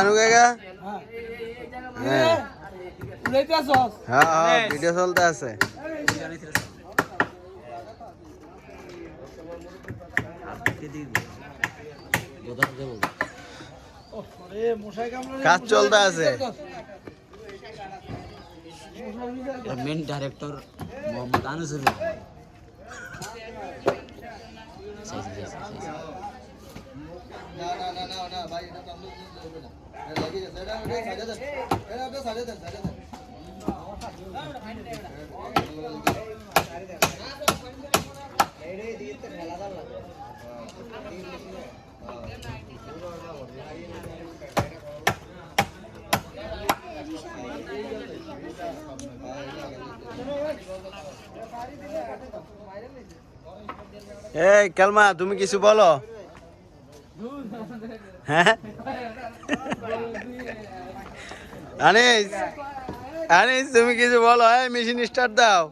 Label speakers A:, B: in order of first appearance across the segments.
A: আনু কাকা হ্যাঁ হ্যাঁ ভিডিও চলতে আছে। কাজ চলতে আছে।
B: মেন ডাইরেক্টর মোহাম্মদ আনিসুর
A: এই কালমা তুমি কিছু বলো। হ্যাঁ আনিস আনিস তুমি কিছু বলো। মেশিন স্টার্ট দাও।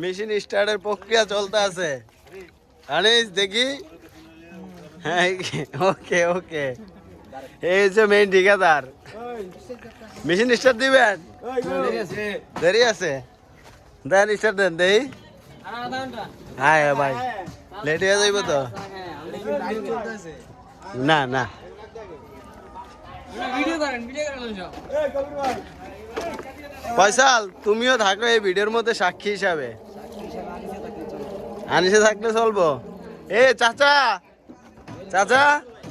A: মেশিন স্টার্টের প্রক্রিয়া চলতে আছে। আনিস দেখি। হ্যাঁ ওকে ওকে এই যে মেইন ঠিকাদার। মেশিন স্টার্ট দিবেন? দেরি আছে দেন স্টার্ট দেন দেই। হ্যাঁ ভাই লেট হয়ে যাইব তো। না না ফয়সাল তুমিও থাকো এই ভিডিওর মধ্যে সাক্ষী হিসাবে। আনিসে থাকলে চলবো। এ চাচা চাচা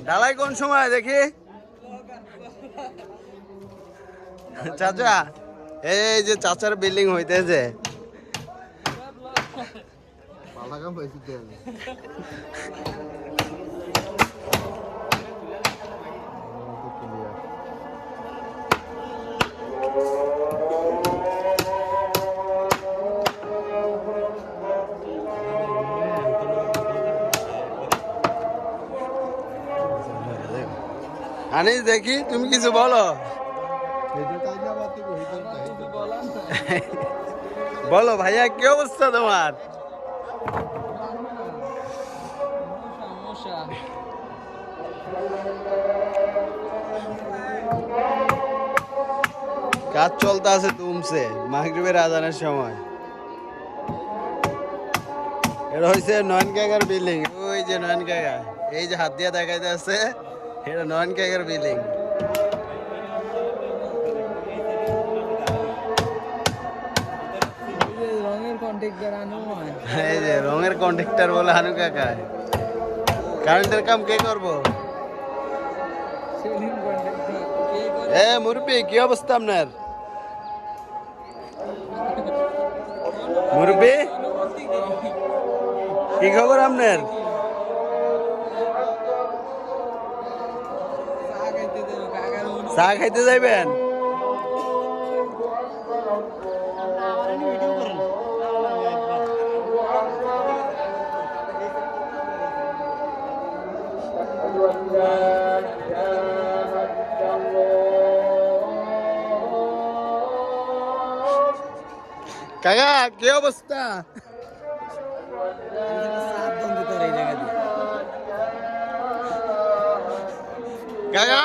A: ঢালাই কোন সময় দেখি? চাচা এই যে চাচার বিল্ডিং হইতেছে। আনিস দেখি তুমি কিছু বলো। বলো ভাইয়া কি অবস্থা তোমার? কাজ চলতে আছে তুমছে মাগরিবের আজানের সময়। এটা হয়েছে নয়ন কাকার বিল্ডিং। ওই যে নয়ন কাকা এই যে হাত দিয়ে দেখাইতে আছে এটা নয়ন কাকার বিল্ডিং। এই যে রঙের কন্ট্রাক্টর বলে হানু কাকা। কারেন্টের কাম কে করবো? মুরব্বি কি অবস্থা আপনার? মুরব্বি কি খবর আপনার? চা খাইতে যাইবেন? কাকা কি অবস্থা? কাকা